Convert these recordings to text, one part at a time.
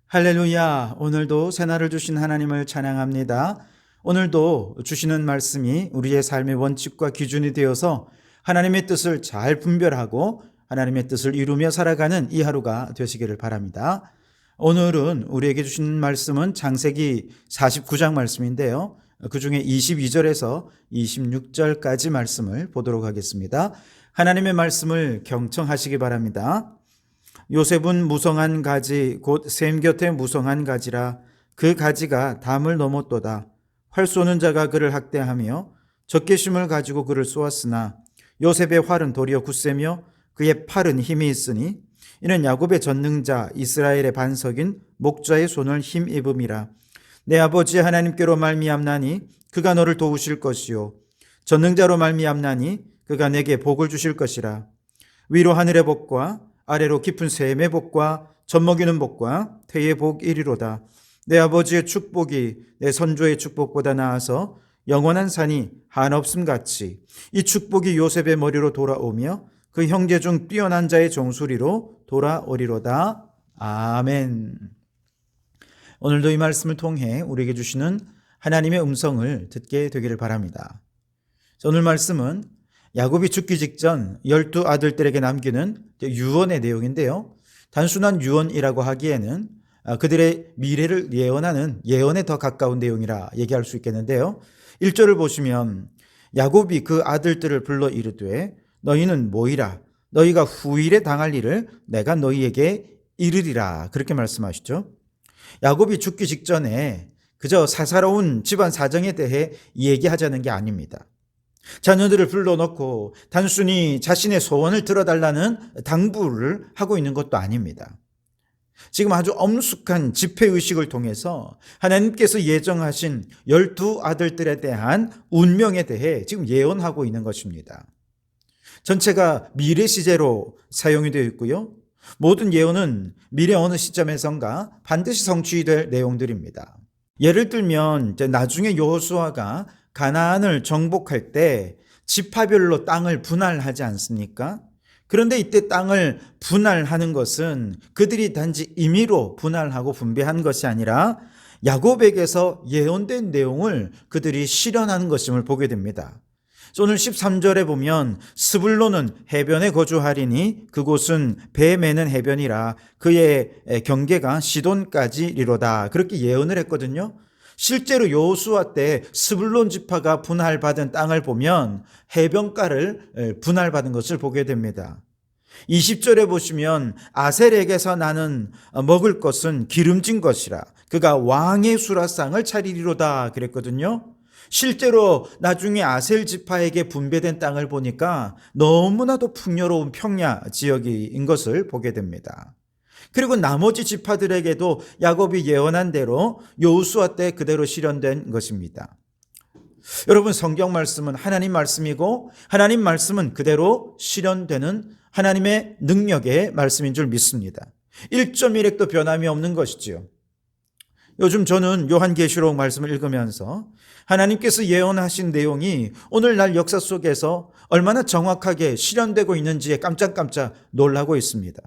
할렐루야. 오늘도 새날을 주신 하나님을 찬양합니다. 오늘도 주시는 말씀이 우리의 삶의 원칙과 기준이 되어서 하나님의 뜻을 잘 분별하고 하나님의 뜻을 이루며 살아가는 이 하루가 되시기를 바랍니다. 오늘은 우리에게 주신 말씀은 창세기 49장 말씀인데요. 그 중에 22절에서 26절까지 말씀을 보도록 하겠습니다. 하나님의 말씀을 경청하시기 바랍니다. 요셉은 무성한 가지 곧 샘 곁에 무성한 가지라. 그 가지가 담을 넘었도다. 활 쏘는 자가 그를 학대하며 적개심을 가지고 그를 쏘았으나 요셉의 활은 도리어 굳세며 그의 팔은 힘이 있으니 이는 야곱의 전능자 이스라엘의 반석인 목자의 손을 힘입음이라. 내 아버지 하나님께로 말미암나니 그가 너를 도우실 것이요 전능자로 말미암나니 그가 내게 복을 주실 것이라. 위로 하늘의 복과 아래로 깊은 샘의 복과 젖먹이는 복과 태의 복 이리로다. 내 아버지의 축복이 내 선조의 축복보다 나아서 영원한 산이 한없음 같이 이 축복이 요셉의 머리로 돌아오며 그 형제 중 뛰어난 자의 정수리로 돌아오리로다. 아멘. 오늘도 이 말씀을 통해 우리에게 주시는 하나님의 음성을 듣게 되기를 바랍니다. 오늘 말씀은 야곱이 죽기 직전 12 아들들에게 남기는 유언의 내용인데요. 단순한 유언이라고 하기에는 그들의 미래를 예언하는 예언에 더 가까운 내용이라 얘기할 수 있겠는데요. 1절을 보시면 야곱이 그 아들들을 불러 이르되 너희는 모이라. 너희가 후일에 당할 일을 내가 너희에게 이르리라. 그렇게 말씀하시죠. 야곱이 죽기 직전에 그저 사사로운 집안 사정에 대해 얘기하자는 게 아닙니다. 자녀들을 불러놓고 단순히 자신의 소원을 들어달라는 당부를 하고 있는 것도 아닙니다. 지금 아주 엄숙한 집회의식을 통해서 하나님께서 예정하신 12 아들들에 대한 운명에 대해 지금 예언하고 있는 것입니다. 전체가 미래 시제로 사용이 되어 있고요. 모든 예언은 미래 어느 시점에선가 반드시 성취될 내용들입니다. 예를 들면 나중에 여호수아가 가나안을 정복할 때 지파별로 땅을 분할하지 않습니까? 그런데 이때 땅을 분할하는 것은 그들이 단지 임의로 분할하고 분배한 것이 아니라 야곱에게서 예언된 내용을 그들이 실현하는 것임을 보게 됩니다. 오늘 13절에 보면 스불론은 해변에 거주하리니 그곳은 배 매는 해변이라 그의 경계가 시돈까지리로다. 그렇게 예언을 했거든요. 실제로 여호수아 때 스불론 지파가 분할받은 땅을 보면 해변가를 분할받은 것을 보게 됩니다. 20절에 보시면 아셀에게서 나는 먹을 것은 기름진 것이라 그가 왕의 수라상을 차리리로다 그랬거든요. 실제로 나중에 아셀 지파에게 분배된 땅을 보니까 너무나도 풍요로운 평야 지역인 것을 보게 됩니다. 그리고 나머지 지파들에게도 야곱이 예언한 대로 여호수아 때 그대로 실현된 것입니다. 여러분, 성경 말씀은 하나님 말씀이고 하나님 말씀은 그대로 실현되는 하나님의 능력의 말씀인 줄 믿습니다. 1.1획도 변함이 없는 것이지요. 요즘 저는 요한계시록 말씀을 읽으면서 하나님께서 예언하신 내용이 오늘날 역사 속에서 얼마나 정확하게 실현되고 있는지에 깜짝깜짝 놀라고 있습니다.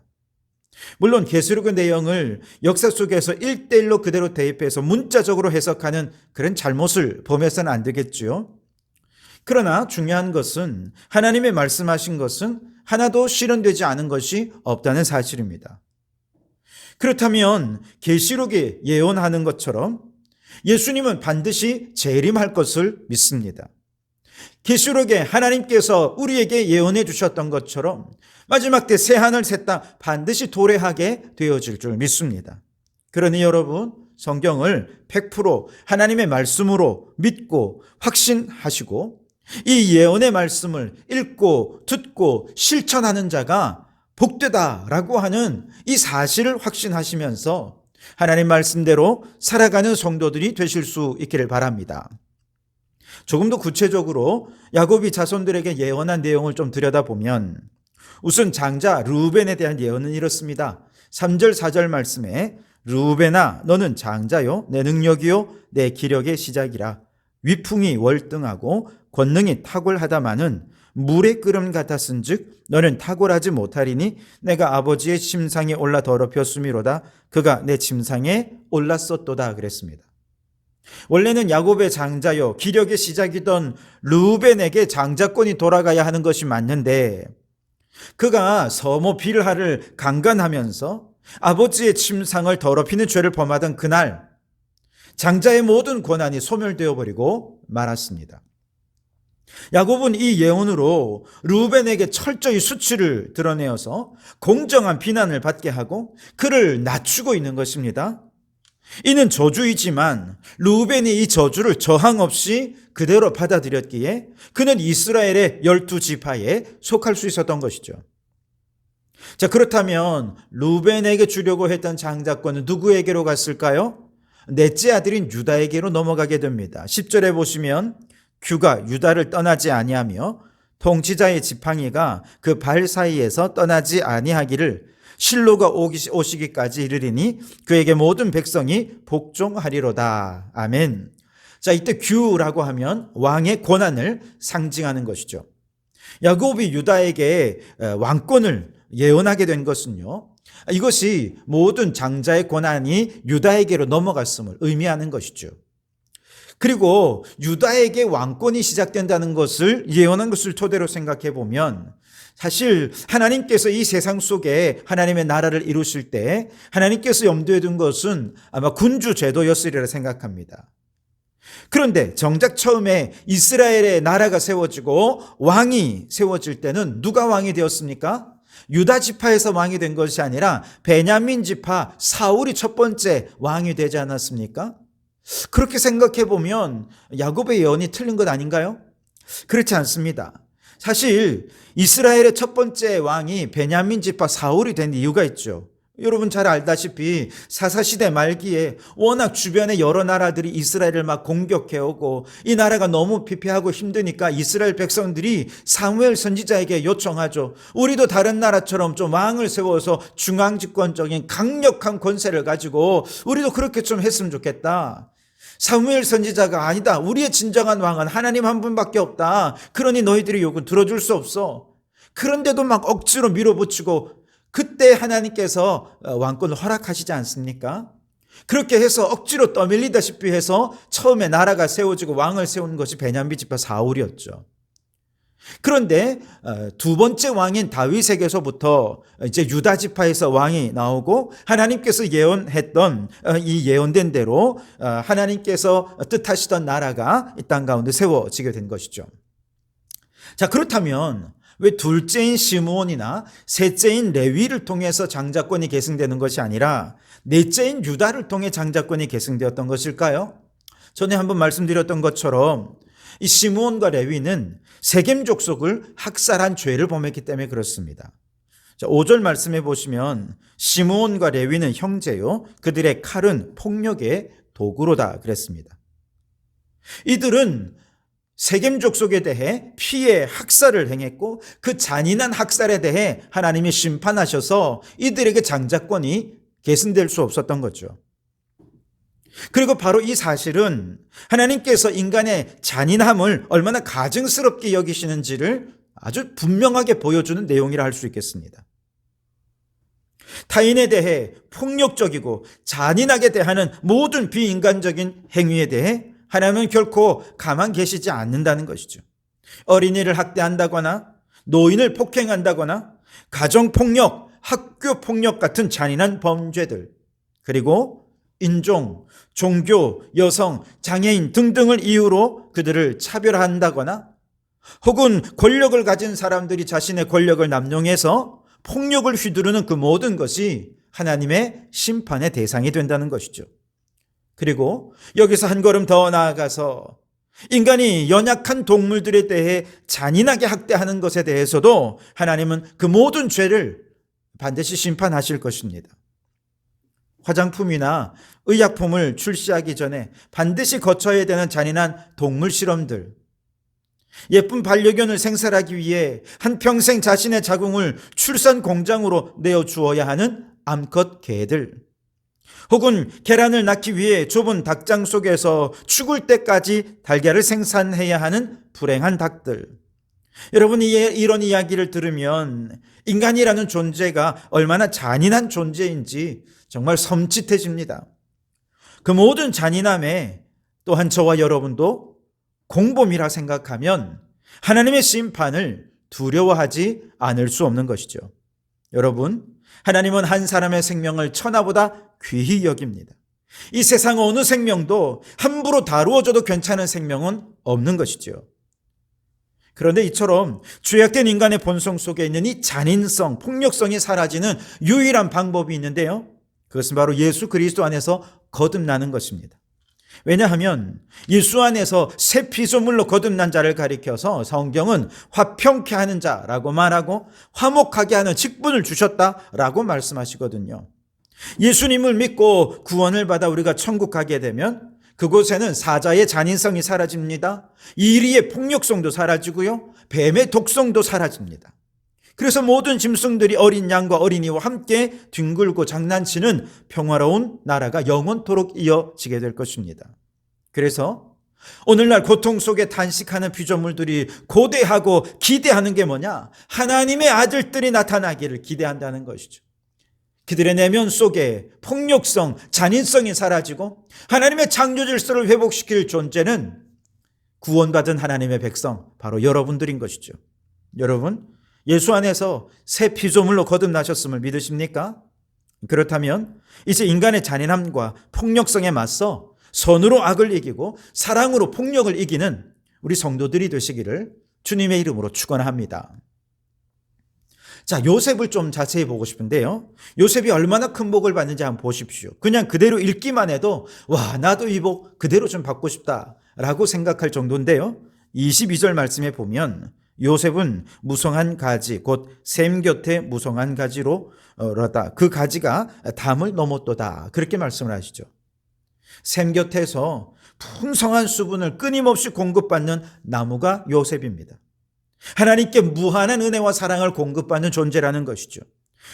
물론 계시록의 내용을 역사 속에서 1:1로 그대로 대입해서 문자적으로 해석하는 그런 잘못을 범해서는 안 되겠죠. 그러나 중요한 것은 하나님의 말씀하신 것은 하나도 실현되지 않은 것이 없다는 사실입니다. 그렇다면 계시록이 예언하는 것처럼 예수님은 반드시 재림할 것을 믿습니다. 계시록에 하나님께서 우리에게 예언해 주셨던 것처럼 마지막 때 새하늘 새 땅 반드시 도래하게 되어질 줄 믿습니다. 그러니 여러분, 성경을 100% 하나님의 말씀으로 믿고 확신하시고 이 예언의 말씀을 읽고 듣고 실천하는 자가 복되다라고 하는 이 사실을 확신하시면서 하나님 말씀대로 살아가는 성도들이 되실 수 있기를 바랍니다. 조금 더 구체적으로 야곱이 자손들에게 예언한 내용을 좀 들여다보면 우선 장자 르우벤에 대한 예언은 이렇습니다. 3절 4절 말씀에 르우벤아 너는 장자요 내 능력이요 내 기력의 시작이라. 위풍이 월등하고 권능이 탁월하다마는 물의 끓음 같았은즉 너는 탁월하지 못하리니 내가 아버지의 침상에 올라 더럽혔음이로다. 그가 내 침상에 올랐었도다. 그랬습니다. 원래는 야곱의 장자요 기력의 시작이던 르우벤에게 장자권이 돌아가야 하는 것이 맞는데 그가 서모 빌하를 강간하면서 아버지의 침상을 더럽히는 죄를 범하던 그날 장자의 모든 권한이 소멸되어 버리고 말았습니다. 야곱은 이 예언으로 르우벤에게 철저히 수치를 드러내어서 공정한 비난을 받게 하고 그를 낮추고 있는 것입니다. 이는 저주이지만 르우벤이 이 저주를 저항 없이 그대로 받아들였기에 그는 이스라엘의 12지파에 속할 수 있었던 것이죠. 자, 그렇다면 르우벤에게 주려고 했던 장자권은 누구에게로 갔을까요? 넷째 아들인 유다에게로 넘어가게 됩니다. 10절에 보시면 규가 유다를 떠나지 아니하며 통치자의 지팡이가 그 발 사이에서 떠나지 아니하기를 실로가 오시기까지 이르리니 그에게 모든 백성이 복종하리로다. 아멘. 자, 이때 규라고 하면 왕의 권한을 상징하는 것이죠. 야곱이 유다에게 왕권을 예언하게 된 것은요, 이것이 모든 장자의 권한이 유다에게로 넘어갔음을 의미하는 것이죠. 그리고 유다에게 왕권이 시작된다는 것을 예언한 것을 토대로 생각해 보면 사실 하나님께서 이 세상 속에 하나님의 나라를 이루실 때 하나님께서 염두에 둔 것은 아마 군주 제도였으리라 생각합니다. 그런데 정작 처음에 이스라엘의 나라가 세워지고 왕이 세워질 때는 누가 왕이 되었습니까? 유다 지파에서 왕이 된 것이 아니라 베냐민 지파 사울이 첫 번째 왕이 되지 않았습니까? 그렇게 생각해 보면 야곱의 예언이 틀린 것 아닌가요? 그렇지 않습니다. 사실 이스라엘의 첫 번째 왕이 베냐민 지파 사울이 된 이유가 있죠. 여러분 잘 알다시피 사사시대 말기에 워낙 주변의 여러 나라들이 이스라엘을 막 공격해오고 이 나라가 너무 피폐하고 힘드니까 이스라엘 백성들이 사무엘 선지자에게 요청하죠. 우리도 다른 나라처럼 좀 왕을 세워서 중앙집권적인 강력한 권세를 가지고 우리도 그렇게 좀 했으면 좋겠다. 사무엘 선지자가 아니다. 우리의 진정한 왕은 하나님 한 분밖에 없다. 그러니 너희들이 요구 들어줄 수 없어. 그런데도 막 억지로 밀어붙이고 그때 하나님께서 왕권을 허락하시지 않습니까? 그렇게 해서 억지로 떠밀리다시피 해서 처음에 나라가 세워지고 왕을 세운 것이 베냐민 지파 사울이었죠. 그런데 두 번째 왕인 다윗에게서부터 이제 유다 지파에서 왕이 나오고 하나님께서 예언했던 이 예언된 대로 하나님께서 뜻하시던 나라가 이 땅 가운데 세워지게 된 것이죠. 자, 그렇다면 왜 둘째인 시므온이나 셋째인 레위를 통해서 장자권이 계승되는 것이 아니라 넷째인 유다를 통해 장자권이 계승되었던 것일까요? 전에 한번 말씀드렸던 것처럼 이 시므온과 레위는 세겜 족속을 학살한 죄를 범했기 때문에 그렇습니다. 자, 5절 말씀해 보시면 시므온과 레위는 형제요 그들의 칼은 폭력의 도구로다 그랬습니다. 이들은 세겜 족속에 대해 피해 학살을 행했고 그 잔인한 학살에 대해 하나님이 심판하셔서 이들에게 장자권이 계승될 수 없었던 거죠. 그리고 바로 이 사실은 하나님께서 인간의 잔인함을 얼마나 가증스럽게 여기시는지를 아주 분명하게 보여주는 내용이라 할 수 있겠습니다. 타인에 대해 폭력적이고 잔인하게 대하는 모든 비인간적인 행위에 대해 하나님은 결코 가만 계시지 않는다는 것이죠. 어린이를 학대한다거나 노인을 폭행한다거나 가정폭력, 학교폭력 같은 잔인한 범죄들, 그리고 인종, 종교, 여성, 장애인 등등을 이유로 그들을 차별한다거나 혹은 권력을 가진 사람들이 자신의 권력을 남용해서 폭력을 휘두르는 그 모든 것이 하나님의 심판의 대상이 된다는 것이죠. 그리고 여기서 한 걸음 더 나아가서 인간이 연약한 동물들에 대해 잔인하게 학대하는 것에 대해서도 하나님은 그 모든 죄를 반드시 심판하실 것입니다. 화장품이나 의약품을 출시하기 전에 반드시 거쳐야 되는 잔인한 동물 실험들, 예쁜 반려견을 생산하기 위해 한평생 자신의 자궁을 출산 공장으로 내어주어야 하는 암컷 개들, 혹은 계란을 낳기 위해 좁은 닭장 속에서 죽을 때까지 달걀을 생산해야 하는 불행한 닭들, 여러분, 이런 이야기를 들으면 인간이라는 존재가 얼마나 잔인한 존재인지 정말 섬찟해집니다. 그 모든 잔인함에 또한 저와 여러분도 공범이라 생각하면 하나님의 심판을 두려워하지 않을 수 없는 것이죠. 여러분, 하나님은 한 사람의 생명을 천하보다 귀히 여깁니다. 이 세상 어느 생명도 함부로 다루어져도 괜찮은 생명은 없는 것이죠. 그런데 이처럼 죄악된 인간의 본성 속에 있는 이 잔인성, 폭력성이 사라지는 유일한 방법이 있는데요. 그것은 바로 예수 그리스도 안에서 거듭나는 것입니다. 왜냐하면 예수 안에서 새 피조물로 거듭난 자를 가리켜서 성경은 화평케 하는 자라고 말하고 화목하게 하는 직분을 주셨다라고 말씀하시거든요. 예수님을 믿고 구원을 받아 우리가 천국 가게 되면 그곳에는 사자의 잔인성이 사라집니다. 이리의 폭력성도 사라지고요. 뱀의 독성도 사라집니다. 그래서 모든 짐승들이 어린 양과 어린이와 함께 뒹굴고 장난치는 평화로운 나라가 영원토록 이어지게 될 것입니다. 그래서 오늘날 고통 속에 단식하는 피조물들이 고대하고 기대하는 게 뭐냐? 하나님의 아들들이 나타나기를 기대한다는 것이죠. 그들의 내면 속에 폭력성, 잔인성이 사라지고 하나님의 창조 질서를 회복시킬 존재는 구원받은 하나님의 백성, 바로 여러분들인 것이죠. 여러분, 예수 안에서 새 피조물로 거듭나셨음을 믿으십니까? 그렇다면 이제 인간의 잔인함과 폭력성에 맞서 선으로 악을 이기고 사랑으로 폭력을 이기는 우리 성도들이 되시기를 주님의 이름으로 축원합니다. 자, 요셉을 좀 자세히 보고 싶은데요. 요셉이 얼마나 큰 복을 받는지 한번 보십시오. 그냥 그대로 읽기만 해도 와, 나도 이 복 그대로 좀 받고 싶다라고 생각할 정도인데요. 22절 말씀에 보면 요셉은 무성한 가지 곧 샘 곁에 무성한 가지로 러다 그 가지가 담을 넘었도다 그렇게 말씀을 하시죠. 샘 곁에서 풍성한 수분을 끊임없이 공급받는 나무가 요셉입니다. 하나님께 무한한 은혜와 사랑을 공급받는 존재라는 것이죠.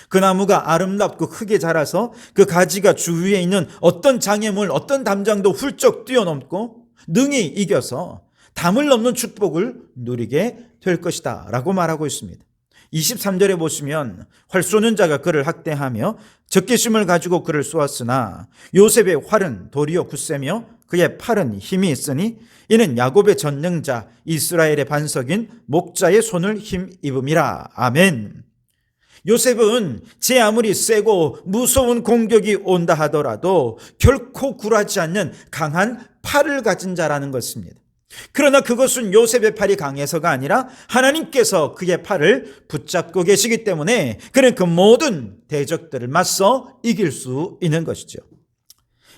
그 나무가 아름답고 크게 자라서 그 가지가 주위에 있는 어떤 장애물, 어떤 담장도 훌쩍 뛰어넘고 능히 이겨서 담을 넘는 축복을 누리게 될 것이다 라고 말하고 있습니다. 23절에 보시면 활 쏘는 자가 그를 학대하며 적개심을 가지고 그를 쏘았으나 요셉의 활은 도리어 굳세며 그의 팔은 힘이 있으니 이는 야곱의 전능자 이스라엘의 반석인 목자의 손을 힘입음이라. 아멘. 요셉은 제 아무리 세고 무서운 공격이 온다 하더라도 결코 굴하지 않는 강한 팔을 가진 자라는 것입니다. 그러나 그것은 요셉의 팔이 강해서가 아니라 하나님께서 그의 팔을 붙잡고 계시기 때문에 그는 그 모든 대적들을 맞서 이길 수 있는 것이죠.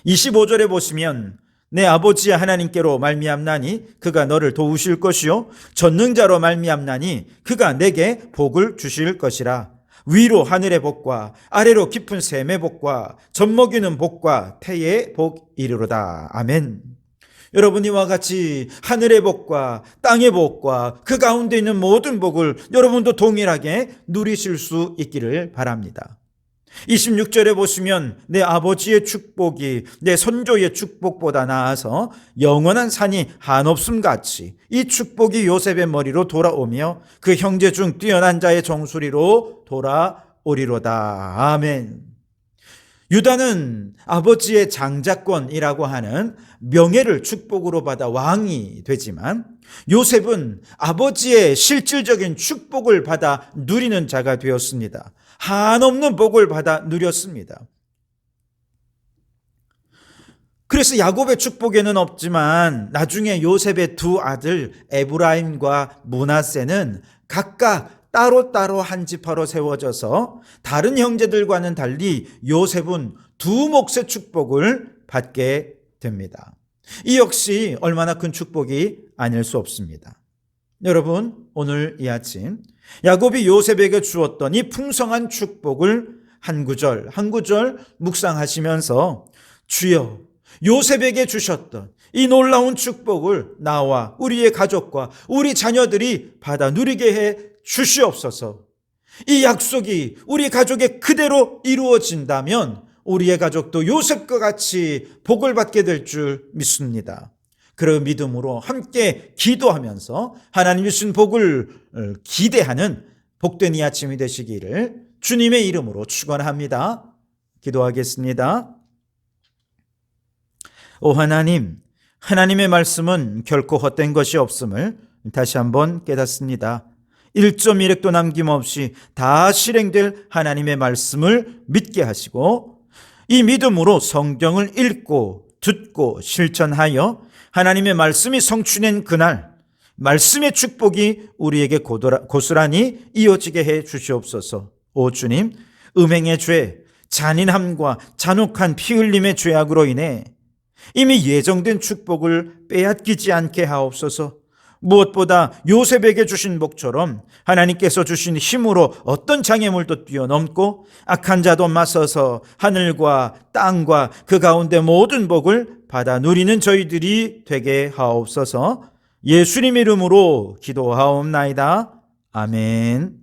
25절에 보시면 내 아버지의 하나님께로 말미암나니 그가 너를 도우실 것이요 전능자로 말미암나니 그가 내게 복을 주실 것이라. 위로 하늘의 복과 아래로 깊은 샘의 복과 젖먹이는 복과 태의 복 이르로다. 아멘. 여러분, 이와 같이 하늘의 복과 땅의 복과 그 가운데 있는 모든 복을 여러분도 동일하게 누리실 수 있기를 바랍니다. 26절에 보시면 내 아버지의 축복이 내 선조의 축복보다 나아서 영원한 산이 한없음 같이 이 축복이 요셉의 머리로 돌아오며 그 형제 중 뛰어난 자의 정수리로 돌아오리로다. 아멘. 유다는 아버지의 장자권이라고 하는 명예를 축복으로 받아 왕이 되지만 요셉은 아버지의 실질적인 축복을 받아 누리는 자가 되었습니다. 한없는 복을 받아 누렸습니다. 그래서 야곱의 축복에는 없지만 나중에 요셉의 두 아들 에브라임과 므낫세는 각각 따로따로 한 지파로 세워져서 다른 형제들과는 달리 요셉은 두 몫의 축복을 받게 됩니다. 이 역시 얼마나 큰 축복이 아닐 수 없습니다. 여러분, 오늘 이 아침 야곱이 요셉에게 주었던 이 풍성한 축복을 한 구절 한 구절 묵상하시면서 주여, 요셉에게 주셨던 이 놀라운 축복을 나와 우리의 가족과 우리 자녀들이 받아 누리게 해 주시옵소서. 이 약속이 우리 가족에 그대로 이루어진다면 우리의 가족도 요셉과 같이 복을 받게 될 줄 믿습니다. 그 믿음으로 함께 기도하면서 하나님 주신 복을 기대하는 복된 이 아침이 되시기를 주님의 이름으로 축원합니다. 기도하겠습니다. 오 하나님, 하나님의 말씀은 결코 헛된 것이 없음을 다시 한번 깨닫습니다. 1.1획도 남김없이 다 실행될 하나님의 말씀을 믿게 하시고 이 믿음으로 성경을 읽고 듣고 실천하여 하나님의 말씀이 성취된 그날 말씀의 축복이 우리에게 고스란히 이어지게 해 주시옵소서. 오 주님, 음행의 죄, 잔인함과 잔혹한 피 흘림의 죄악으로 인해 이미 예정된 축복을 빼앗기지 않게 하옵소서. 무엇보다 요셉에게 주신 복처럼 하나님께서 주신 힘으로 어떤 장애물도 뛰어넘고 악한 자도 맞서서 하늘과 땅과 그 가운데 모든 복을 받아 누리는 저희들이 되게 하옵소서. 예수님 이름으로 기도하옵나이다. 아멘.